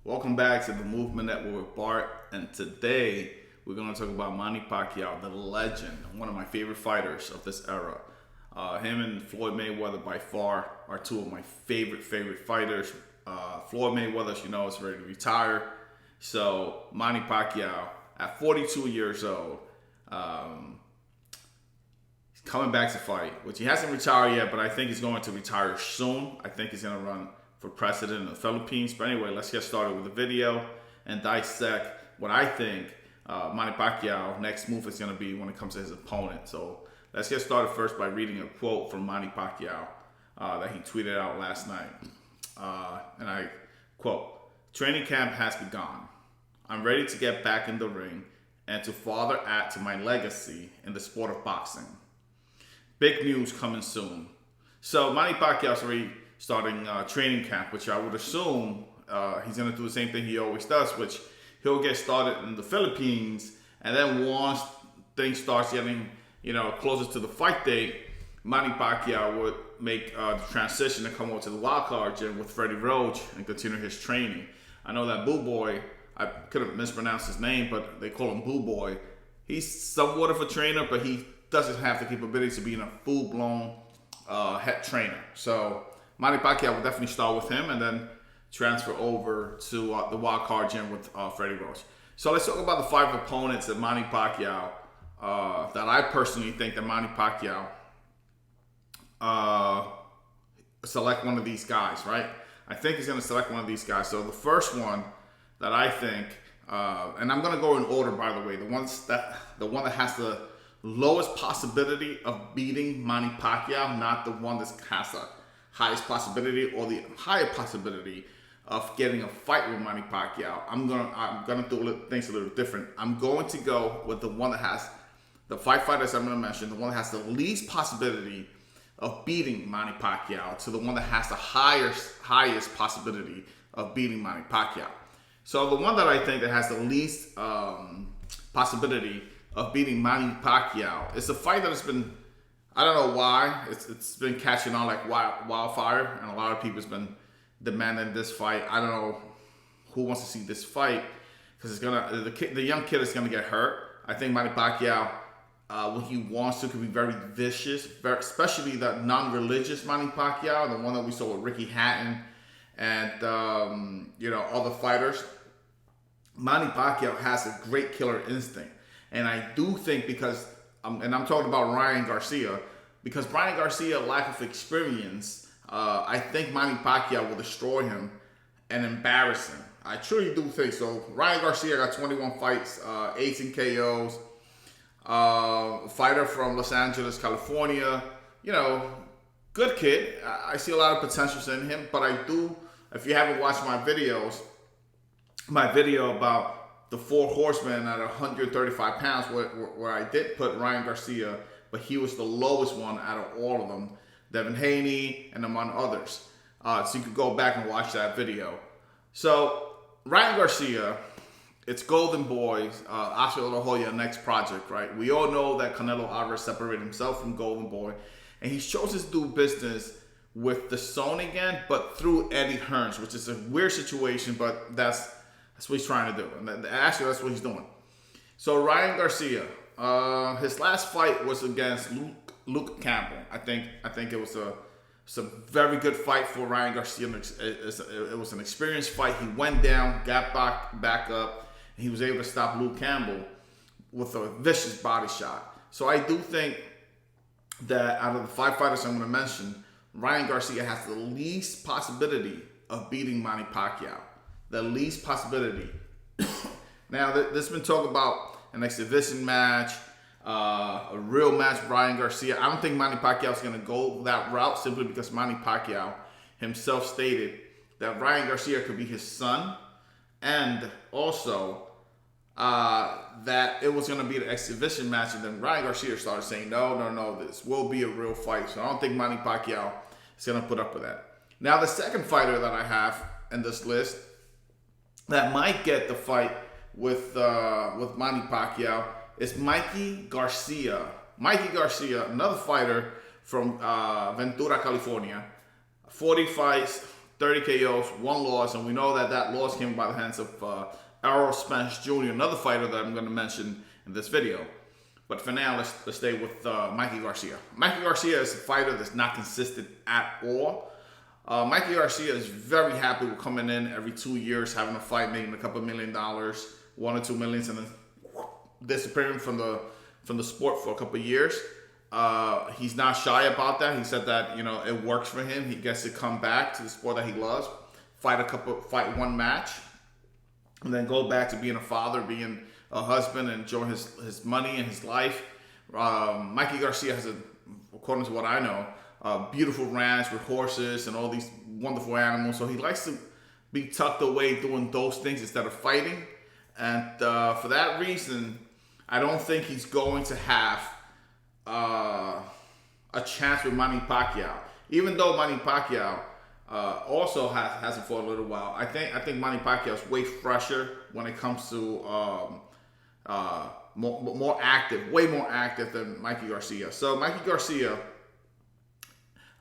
Welcome back to the Movement Network with Bart, and today we're going to talk about Manny Pacquiao, the legend, one of my favorite fighters of this era. Him and Floyd Mayweather by far are two of my favorite fighters. Floyd Mayweather, as you know, is ready to retire. So Manny Pacquiao, at 42 years old, he's coming back to fight, which he hasn't retired yet, but I think he's going to retire soon. I think he's going to run for president in the Philippines. But anyway, let's get started with the video and dissect what I think Manny Pacquiao next move is going to be when it comes to his opponent. So let's get started first by reading a quote from Manny Pacquiao that he tweeted out last night. And I quote, "Training camp has begun. I'm ready to get back in the ring and to further add to my legacy in the sport of boxing. Big news coming soon." So Manny Pacquiao's already starting training camp, which I would assume he's going to do the same thing he always does, which he'll get started in the Philippines, and then once things starts getting closer to the fight date, Manny Pacquiao would make the transition to come over to the wildcard gym with Freddie Roach and continue his training. I know that Boo Boy, I could have mispronounced his name, but they call him Boo Boy. He's somewhat of a trainer, but he doesn't have the capability to be a full-blown head trainer. So Manny Pacquiao will definitely start with him and then transfer over to the wild card gym with Freddie Roach. So let's talk about the 5 opponents that Manny Pacquiao, that I personally think that Manny Pacquiao select one of these guys, right? I think he's going to select one of these guys. So the first one that I think, and I'm going to go in order, by the way, the one that has the lowest possibility of beating Manny Pacquiao, not the one that has the highest possibility or the higher possibility of getting a fight with Manny Pacquiao. I'm gonna do things a little different. I'm going to go with the one that has the 5 fighters I'm gonna mention, the one that has the least possibility of beating Manny Pacquiao to the one that has the highest possibility of beating Manny Pacquiao. So the one that I think that has the least possibility of beating Manny Pacquiao is a fight that has been, I don't know why, it's been catching on like wildfire, and a lot of people's been demanding this fight. I don't know who wants to see this fight, because it's gonna the young kid is gonna get hurt. I think Manny Pacquiao, when he wants to, can be very vicious, especially that non-religious Manny Pacquiao, the one that we saw with Ricky Hatton and other fighters. Manny Pacquiao has a great killer instinct, and I do think because. And I'm talking about Ryan Garcia, because Ryan Garcia, lack of experience, I think Manny Pacquiao will destroy him and embarrass him. I truly do think so. Ryan Garcia got 21 fights, 18 KOs, fighter from Los Angeles, California. Good kid. I see a lot of potentials in him, but I do, if you haven't watched my video about the 4 horsemen at 135 pounds, where I did put Ryan Garcia, but he was the lowest one out of all of them, Devin Haney, and among others. So you could go back and watch that video. So Ryan Garcia, it's Golden Boys, Oscar De La Hoya next project, right? We all know that Canelo Alvarez separated himself from Golden Boy, and he chose to do business with the Zone again, but through Eddie Hearns, which is a weird situation, but that's what he's trying to do. And actually, that's what he's doing. So Ryan Garcia, his last fight was against Luke Campbell. I think it was a very good fight for Ryan Garcia. It was an experienced fight. He went down, got back up, and he was able to stop Luke Campbell with a vicious body shot. So I do think that out of the 5 fighters I'm going to mention, Ryan Garcia has the least possibility of beating Manny Pacquiao. The least possibility. Now, there's been talk about an exhibition match, a real match with Ryan Garcia. I don't think Manny Pacquiao is going to go that route, simply because Manny Pacquiao himself stated that Ryan Garcia could be his son, and also that it was going to be an exhibition match, and then Ryan Garcia started saying, no, this will be a real fight. So I don't think Manny Pacquiao is going to put up with that. Now, the second fighter that I have in this list that might get the fight with Manny Pacquiao is Mikey Garcia. Mikey Garcia, another fighter from Ventura, California. 40 fights, 30 KOs, 1 loss, and we know that that loss came by the hands of Errol Spence Jr., another fighter that I'm going to mention in this video. But for now, let's stay with Mikey Garcia. Mikey Garcia is a fighter that's not consistent at all. Mikey Garcia is very happy with coming in every 2 years, having a fight, making a couple $1 million, $1 or $2 million, and then disappearing from the sport for a couple of years. He's not shy about that. He said that, you know, it works for him. He gets to come back to the sport that he loves, fight one match, and then go back to being a father, being a husband, and enjoy his money and his life. Mikey Garcia has, according to what I know, a beautiful ranch with horses and all these wonderful animals. So he likes to be tucked away doing those things instead of fighting. And for that reason, I don't think he's going to have a chance with Manny Pacquiao. Even though Manny Pacquiao also hasn't fought a little while, I think Manny Pacquiao is way fresher when it comes to more active, way more active than Mikey Garcia. So Mikey Garcia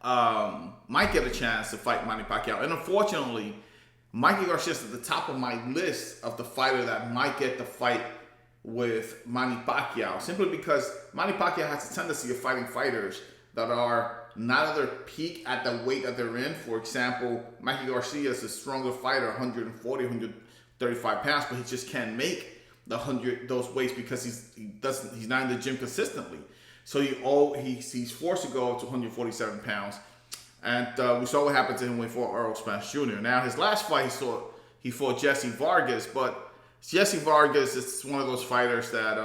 might get a chance to fight Manny Pacquiao, and unfortunately, Mikey Garcia is at the top of my list of the fighter that might get the fight with Manny Pacquiao, simply because Manny Pacquiao has a tendency of fighting fighters that are not at their peak at the weight that they're in. For example, Mikey Garcia is a stronger fighter, 140, 135 pounds, but he just can't make those weights because he's not in the gym consistently. So he's forced to go up to 147 pounds. And we saw what happened to him when he fought Errol Spence Jr. Now, his last fight, he fought Jesse Vargas, but Jesse Vargas is one of those fighters that,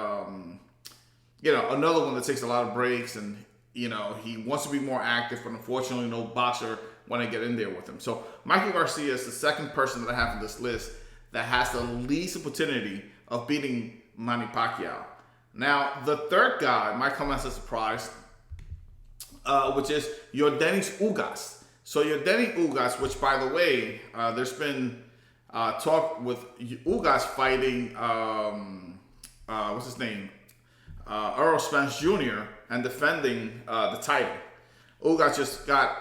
you know, another one that takes a lot of breaks, and, you know, he wants to be more active, but unfortunately no boxer want to get in there with him. So Mikey Garcia is the second person that I have on this list that has the least opportunity of beating Manny Pacquiao. Now, the third guy might come as a surprise, which is Yordenis Ugas. So Yordenis Ugas, which, by the way, there's been talk with Ugas fighting, what's his name? Errol Spence Jr. and defending the title. Ugas just got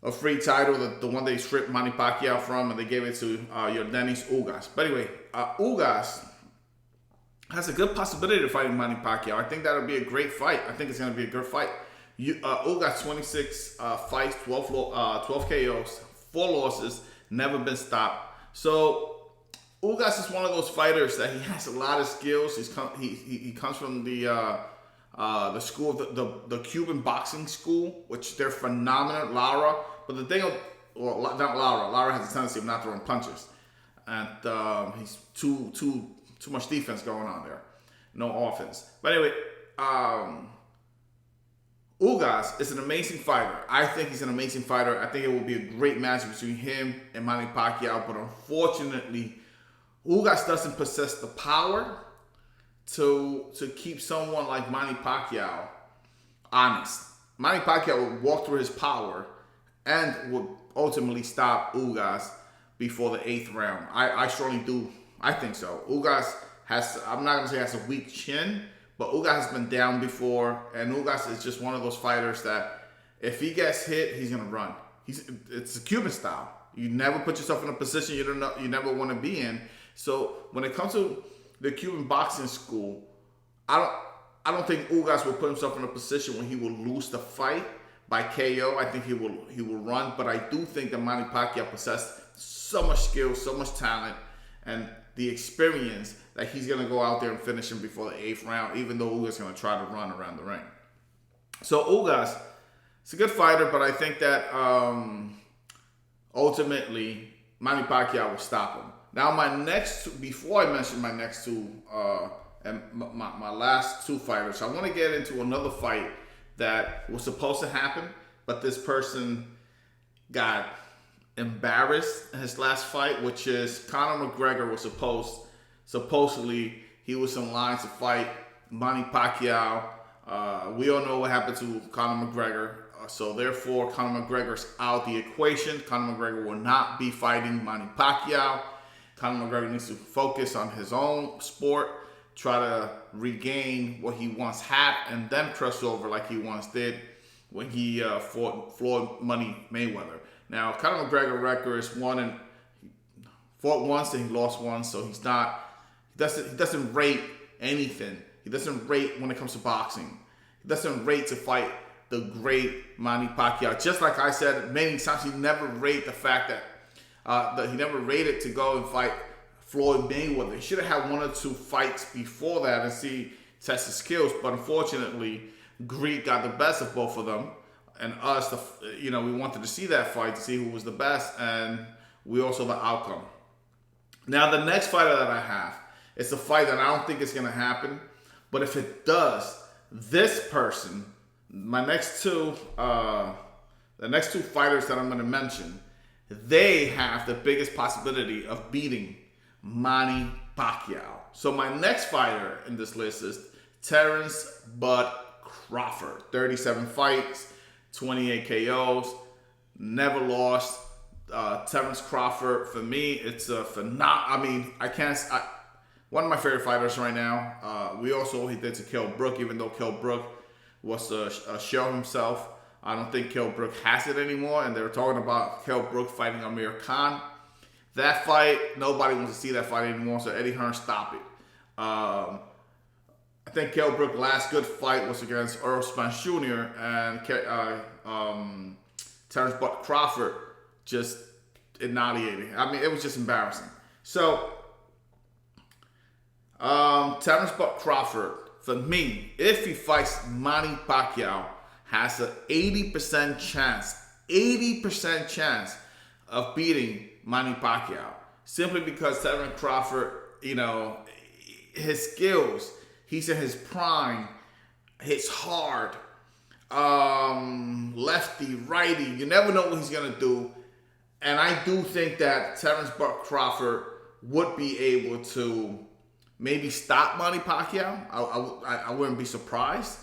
a free title, the one they stripped Manny Pacquiao from, and they gave it to Yordenis Ugas. But anyway, Ugas has a good possibility of fighting Manny Pacquiao. I think that'll be a great fight. I think it's going to be a good fight. Ugas 26 fights, 12 KOs, 4 losses, never been stopped. So Ugas is one of those fighters that he has a lot of skills. He comes from the school of the Cuban boxing school, which they're phenomenal. Lara, but the thing, well, not Lara. Lara has a tendency of not throwing punches, and he's too much defense going on there, no offense. But anyway, Ugas is an amazing fighter. I think he's an amazing fighter. I think it will be a great match between him and Manny Pacquiao. But unfortunately, Ugas doesn't possess the power to keep someone like Manny Pacquiao honest. Manny Pacquiao would walk through his power and would ultimately stop Ugas before the 8th round. I strongly do. I think so. Ugas has, I'm not going to say has a weak chin, but Ugas has been down before, and Ugas is just one of those fighters that if he gets hit, he's going to run. It's a Cuban style. You never put yourself in a position you never want to be in. So when it comes to the Cuban boxing school, I don't think Ugas will put himself in a position when he will lose the fight by KO. I think he will run, but I do think that Manny Pacquiao possesses so much skill, so much talent, and the experience that he's going to go out there and finish him before the 8th round, even though Ugas is going to try to run around the ring. So Ugas, it's a good fighter, but I think that ultimately Manny Pacquiao will stop him. Now, before I mention my next two, and my last 2 fighters, I want to get into another fight that was supposed to happen, but this person got embarrassed in his last fight, which is Conor McGregor was supposedly he was in line to fight Manny Pacquiao. We all know what happened to Conor McGregor, so therefore Conor McGregor's out the equation. Conor McGregor will not be fighting Manny Pacquiao. Conor McGregor needs to focus on his own sport, try to regain what he once had, and then cross over like he once did when he fought Floyd Money Mayweather. Now, Conor McGregor record is fought once and he lost once, so he doesn't rate anything. He doesn't rate when it comes to boxing. He doesn't rate to fight the great Manny Pacquiao. Just like I said many times, he never rated the fact that he never rated to go and fight Floyd Mayweather. He should have had 1 or 2 fights before that and test his skills. But unfortunately, greed got the best of both of them. And us, we wanted to see that fight to see who was the best, and we also the outcome. Now, the next fighter that I have, it's a fight that I don't think is going to happen. But if it does, this person, the next two fighters that I'm going to mention, they have the biggest possibility of beating Manny Pacquiao. So my next fighter in this list is Terence Crawford. 37 fights, 28 KOs, never lost. Terence Crawford, for me, it's a phenomenal. One of my favorite fighters right now. We also he did to Kell Brook, even though Kell Brook was a show himself. I don't think Kell Brook has it anymore, and they were talking about Kell Brook fighting Amir Khan. That fight, nobody wants to see that fight anymore, so Eddie Hearn stopped it. I think Kell Brook's last good fight was against Errol Spence Jr. and Terence Crawford just annihilated. It was just embarrassing. So, Terence Crawford, for me, if he fights Manny Pacquiao, has an 80% chance of beating Manny Pacquiao. Simply because Terence Crawford, his skills, he's in his prime, hits hard, lefty, righty, you never know what he's going to do. And I do think that Terence Crawford would be able to maybe stop Manny Pacquiao. I wouldn't be surprised.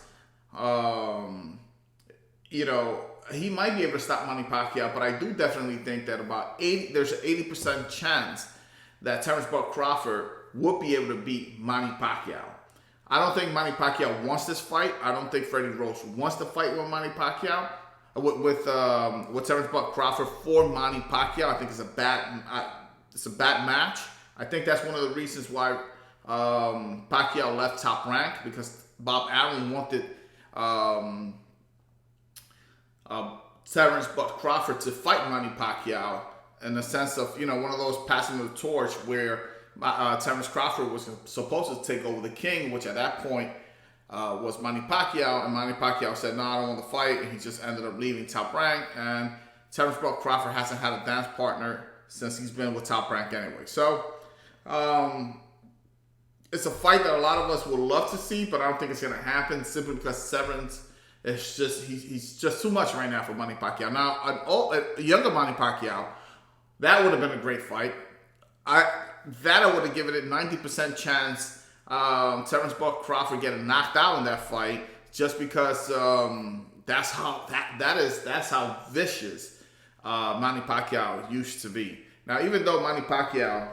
He might be able to stop Manny Pacquiao, but I do definitely think that there's an 80% chance that Terence Crawford would be able to beat Manny Pacquiao. I don't think Manny Pacquiao wants this fight. I don't think Freddie Roach wants to fight with Manny Pacquiao. With Terence Crawford for Manny Pacquiao, I think it's a bad match. I think that's one of the reasons why Pacquiao left Top Rank, because Bob Allen wanted Terence Crawford to fight Manny Pacquiao in the sense of, one of those passing the torch where Terence Crawford was supposed to take over the king, which at that point was Manny Pacquiao, and Manny Pacquiao said, no, I don't want to fight, and he just ended up leaving Top Rank, and Terence Crawford hasn't had a dance partner since he's been with Top Rank anyway. So, it's a fight that a lot of us would love to see, but I don't think it's going to happen simply because Terence is he's just too much right now for Manny Pacquiao. Now, a younger Manny Pacquiao, that would have been a great fight. I would have given it 90% chance Terence Crawford getting knocked out in that fight, just because that's how vicious Manny Pacquiao used to be. Now, even though Manny Pacquiao,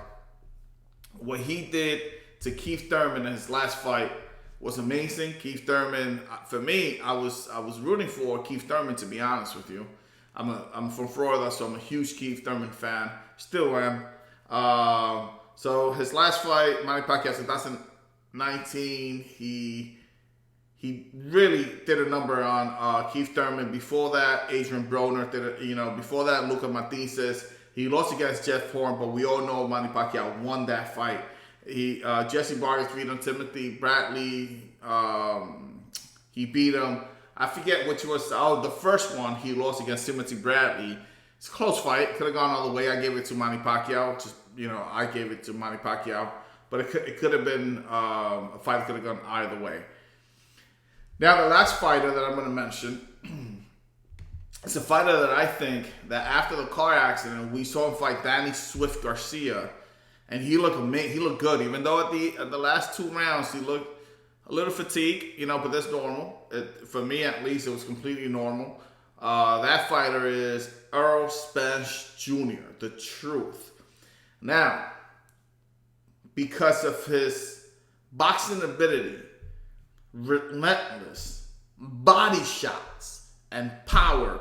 what he did to Keith Thurman in his last fight was amazing. Keith Thurman, for me, I was rooting for Keith Thurman, to be honest with you. I'm from Florida, so I'm a huge Keith Thurman fan. Still am. So his last fight, Manny Pacquiao, 2019, he really did a number on Keith Thurman. Before that, Adrian Broner did it. Before that, Luca Martinez. He lost against Jeff Horn, but we all know Manny Pacquiao won that fight. Jesse Vargas beat him. Timothy Bradley, he beat him. I forget which was. The first one he lost against Timothy Bradley. It's a close fight. Could have gone all the way. I gave it to Manny Pacquiao. I gave it to Manny Pacquiao. But it could have been a fight that could have gone either way. Now, the last fighter that I'm going to mention, it's a fighter that I think that after the car accident, we saw him fight Danny Swift Garcia, and he looked amazing. He looked good, even though at the last 2 rounds he looked a little fatigued, but that's normal. For me, at least, it was completely normal. That fighter is Errol Spence Jr., the truth. Now, because of his boxing ability, relentless body shots, and power,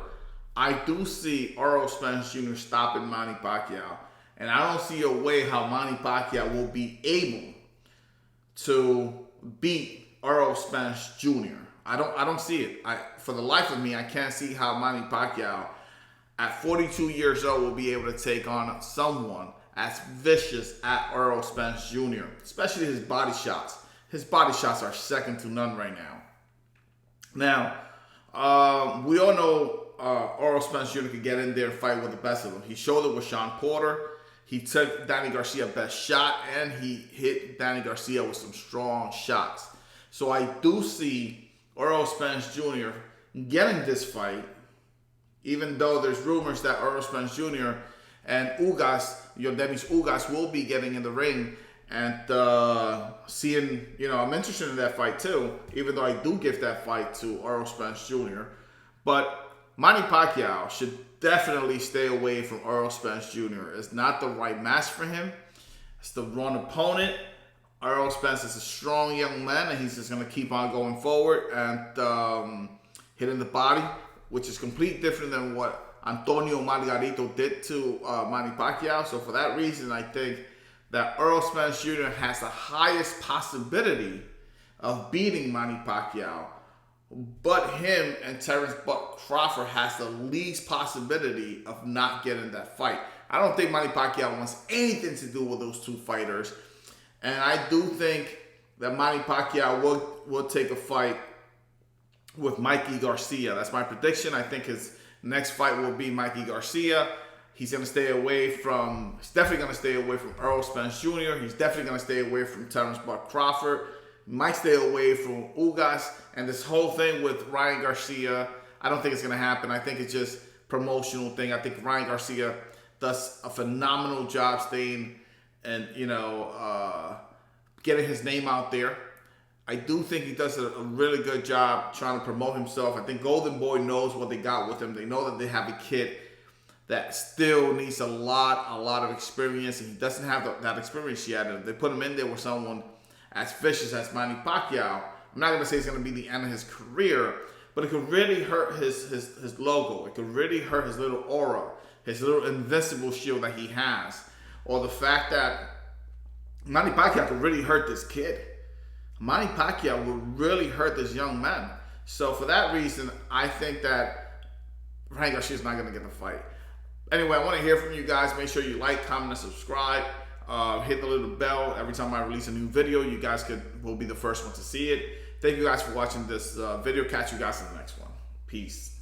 I do see Errol Spence Jr. stopping Manny Pacquiao. And I don't see a way how Manny Pacquiao will be able to beat Errol Spence Jr. I don't see it. For the life of me, I can't see how Manny Pacquiao at 42 years old will be able to take on someone as vicious as Errol Spence Jr., especially his body shots. His body shots are second to none right now. Now, we all know Errol Spence Jr. could get in there and fight with the best of them. He showed it with Sean Porter. He took Danny Garcia's best shot, and he hit Danny Garcia with some strong shots. So I do see Errol Spence Jr. getting this fight, even though there's rumors that Errol Spence Jr. and Yordenis Ugas will be getting in the ring and seeing, I'm interested in that fight too, even though I do give that fight to Errol Spence Jr. But Manny Pacquiao should definitely stay away from Errol Spence Jr. It's not the right match for him. It's the wrong opponent. Errol Spence is a strong young man, and he's just going to keep on going forward and hitting the body, which is completely different than what Antonio Margarito did to Manny Pacquiao. So for that reason, I think that Errol Spence Jr. has the highest possibility of beating Manny Pacquiao. But him and Terence Crawford has the least possibility of not getting that fight. I don't think Manny Pacquiao wants anything to do with those two fighters. And I do think that Manny Pacquiao will take a fight with Mikey Garcia. That's my prediction. I think his next fight will be Mikey Garcia. He's definitely going to stay away from Errol Spence Jr. He's definitely going to stay away from Terence Crawford. Might stay away from Ugas. And this whole thing with Ryan Garcia, I don't think it's going to happen. I think it's just promotional thing. I think Ryan Garcia does a phenomenal job staying and, getting his name out there. I do think he does a really good job trying to promote himself. I think Golden Boy knows what they got with him. They know that they have a kid that still needs a lot of experience, and he doesn't have that experience yet. And if they put him in there with someone as vicious as Manny Pacquiao, I'm not going to say it's going to be the end of his career, but it could really hurt his logo. It could really hurt his little aura, his little invincible shield that he has, or the fact that Manny Pacquiao could really hurt this kid. Manny Pacquiao would really hurt this young man. So for that reason, I think that Ryan Garcia is not going to get the fight. Anyway, I want to hear from you guys. Make sure you like, comment, and subscribe. Hit the little bell every time I release a new video. You guys will be the first one to see it. Thank you guys for watching this video. Catch you guys in the next one. Peace.